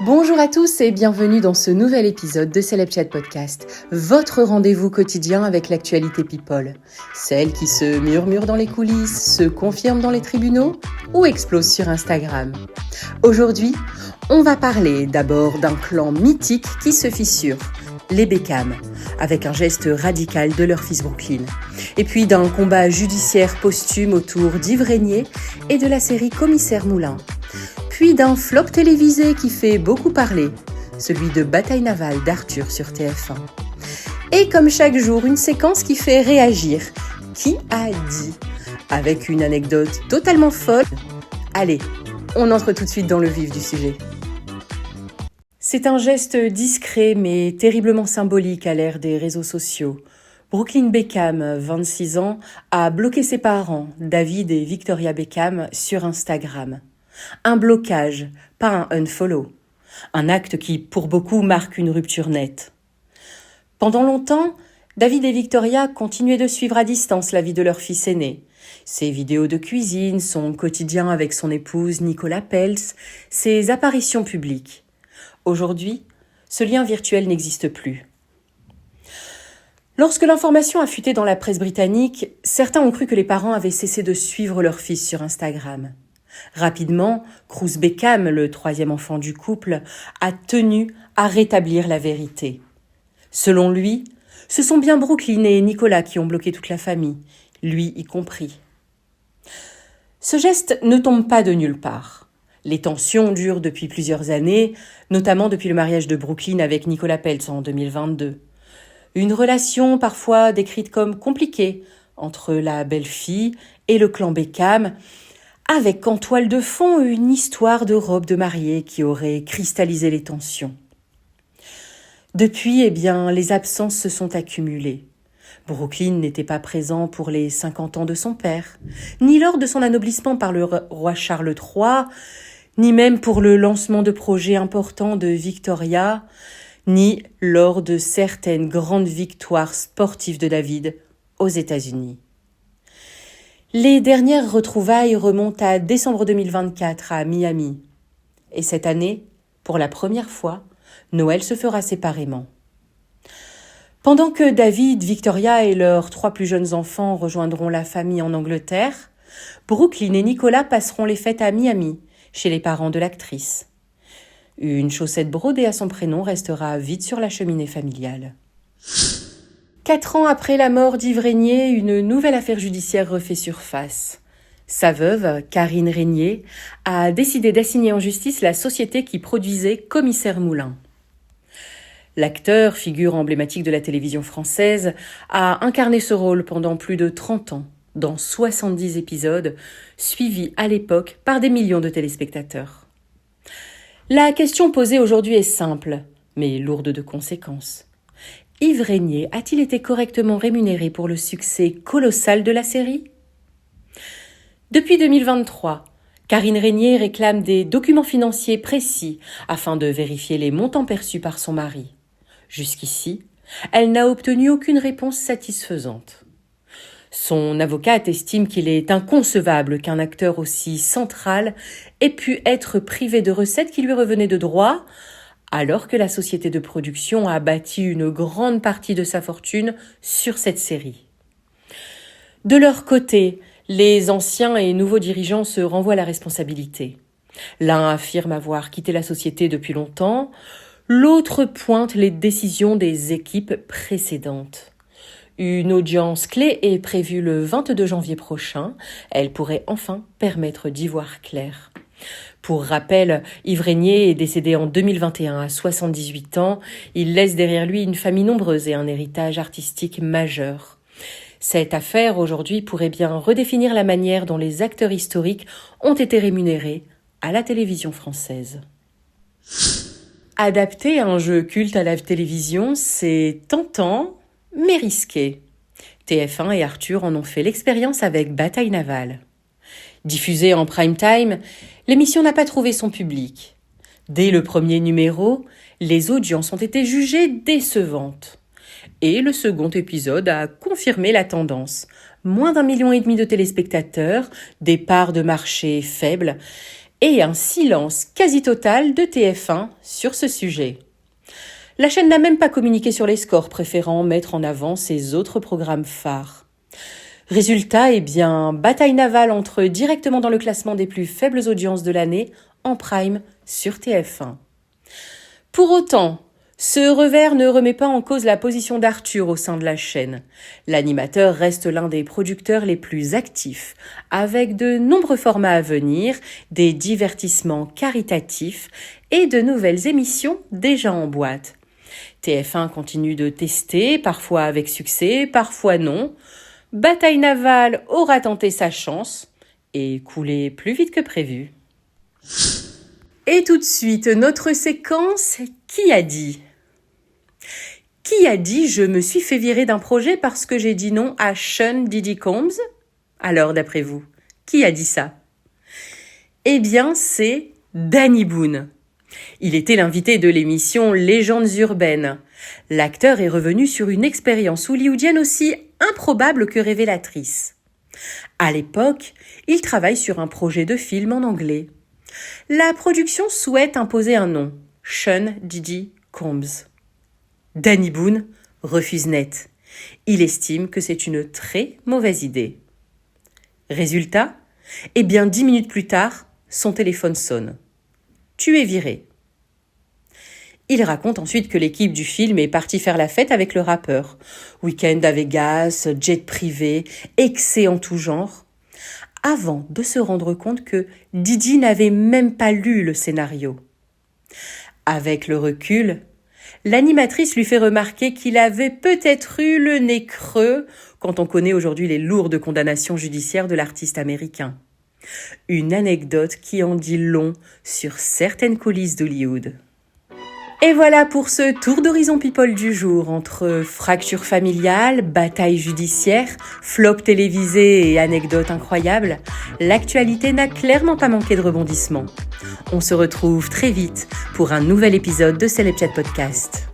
Bonjour à tous et bienvenue dans ce nouvel épisode de Celeb Chat Podcast, votre rendez-vous quotidien avec l'actualité people. Celle qui se murmure dans les coulisses, se confirme dans les tribunaux ou explose sur Instagram. Aujourd'hui, on va parler d'abord d'un clan mythique qui se fissure, les Beckham, avec un geste radical de leur fils Brooklyn. Et puis d'un combat judiciaire posthume autour d'Yves Régnier et de la série Commissaire Moulin. Puis d'un flop télévisé qui fait beaucoup parler, celui de Bataille navale d'Arthur sur TF1. Et comme chaque jour, une séquence qui fait réagir. Qui a dit ? Avec une anecdote totalement folle. Allez, on entre tout de suite dans le vif du sujet. C'est un geste discret mais terriblement symbolique à l'ère des réseaux sociaux. Brooklyn Beckham, 26 ans, a bloqué ses parents, David et Victoria Beckham, sur Instagram. Un blocage, pas un unfollow. Un acte qui, pour beaucoup, marque une rupture nette. Pendant longtemps, David et Victoria continuaient de suivre à distance la vie de leur fils aîné. Ses vidéos de cuisine, son quotidien avec son épouse Nicola Peltz, ses apparitions publiques. Aujourd'hui, ce lien virtuel n'existe plus. Lorsque l'information a fuité dans la presse britannique, certains ont cru que les parents avaient cessé de suivre leur fils sur Instagram. Rapidement, Cruz Beckham, le troisième enfant du couple, a tenu à rétablir la vérité. Selon lui, ce sont bien Brooklyn et Nicolas qui ont bloqué toute la famille, lui y compris. Ce geste ne tombe pas de nulle part. Les tensions durent depuis plusieurs années, notamment depuis le mariage de Brooklyn avec Nicola Peltz en 2022. Une relation parfois décrite comme compliquée entre la belle-fille et le clan Beckham, avec en toile de fond une histoire de robe de mariée qui aurait cristallisé les tensions. Depuis, les absences se sont accumulées. Brooklyn n'était pas présent pour les 50 ans de son père, ni lors de son anoblissement par le roi Charles III, ni même pour le lancement de projets importants de Victoria, ni lors de certaines grandes victoires sportives de David aux États-Unis. Les dernières retrouvailles remontent à décembre 2024 à Miami. Et cette année, pour la première fois, Noël se fera séparément. Pendant que David, Victoria et leurs 3 plus jeunes enfants rejoindront la famille en Angleterre, Brooklyn et Nicolas passeront les fêtes à Miami, chez les parents de l'actrice. Une chaussette brodée à son prénom restera vide sur la cheminée familiale. 4 ans après la mort d'Yves Régnier, une nouvelle affaire judiciaire refait surface. Sa veuve, Karine Régnier, a décidé d'assigner en justice la société qui produisait Commissaire Moulin. L'acteur, figure emblématique de la télévision française, a incarné ce rôle pendant plus de 30 ans, dans 70 épisodes, suivis à l'époque par des millions de téléspectateurs. La question posée aujourd'hui est simple, mais lourde de conséquences. Yves Régnier a-t-il été correctement rémunéré pour le succès colossal de la série ? Depuis 2023, Karine Régnier réclame des documents financiers précis afin de vérifier les montants perçus par son mari. Jusqu'ici, elle n'a obtenu aucune réponse satisfaisante. Son avocate estime qu'il est inconcevable qu'un acteur aussi central ait pu être privé de recettes qui lui revenaient de droit, alors que la société de production a bâti une grande partie de sa fortune sur cette série. De leur côté, les anciens et nouveaux dirigeants se renvoient la responsabilité. L'un affirme avoir quitté la société depuis longtemps, l'autre pointe les décisions des équipes précédentes. Une audience clé est prévue le 22 janvier prochain. Elle pourrait enfin permettre d'y voir clair. Pour rappel, Yves Régnier est décédé en 2021 à 78 ans. Il laisse derrière lui une famille nombreuse et un héritage artistique majeur. Cette affaire, aujourd'hui, pourrait bien redéfinir la manière dont les acteurs historiques ont été rémunérés à la télévision française. Adapter un jeu culte à la télévision, c'est tentant, mais risqué. TF1 et Arthur en ont fait l'expérience avec Bataille navale. Diffusée en prime time, l'émission n'a pas trouvé son public. Dès le premier numéro, les audiences ont été jugées décevantes. Et le second épisode a confirmé la tendance. Moins d'1,5 million de téléspectateurs, des parts de marché faibles et un silence quasi total de TF1 sur ce sujet. La chaîne n'a même pas communiqué sur les scores, préférant mettre en avant ses autres programmes phares. Résultat, bataille navale entre directement dans le classement des plus faibles audiences de l'année, en prime sur TF1. Pour autant, ce revers ne remet pas en cause la position d'Arthur au sein de la chaîne. L'animateur reste l'un des producteurs les plus actifs, avec de nombreux formats à venir, des divertissements caritatifs et de nouvelles émissions déjà en boîte. TF1 continue de tester, parfois avec succès, parfois non. Bataille navale aura tenté sa chance et coulé plus vite que prévu. Et tout de suite, notre séquence « Qui a dit ?» Qui a dit « Je me suis fait virer d'un projet parce que j'ai dit non à Sean Diddy Combs ?» Alors, d'après vous, qui a dit ça ? C'est Danny Boone. Il était l'invité de l'émission Légendes urbaines. L'acteur est revenu sur une expérience hollywoodienne aussi improbable que révélatrice. À l'époque, il travaille sur un projet de film en anglais. La production souhaite imposer un nom, Sean Diddy Combs. Danny Boone refuse net. Il estime que c'est une très mauvaise idée. Résultat, 10 minutes plus tard, son téléphone sonne. Tu es viré. Il raconte ensuite que l'équipe du film est partie faire la fête avec le rappeur. Week-end à Vegas, jet privé, excès en tout genre. Avant de se rendre compte que Diddy n'avait même pas lu le scénario. Avec le recul, l'animatrice lui fait remarquer qu'il avait peut-être eu le nez creux quand on connaît aujourd'hui les lourdes condamnations judiciaires de l'artiste américain. Une anecdote qui en dit long sur certaines coulisses d'Hollywood. Et voilà pour ce tour d'horizon people du jour, entre fracture familiale, bataille judiciaire, flop télévisé et anecdotes incroyables. L'actualité n'a clairement pas manqué de rebondissements. On se retrouve très vite pour un nouvel épisode de Celeb Chat Podcast.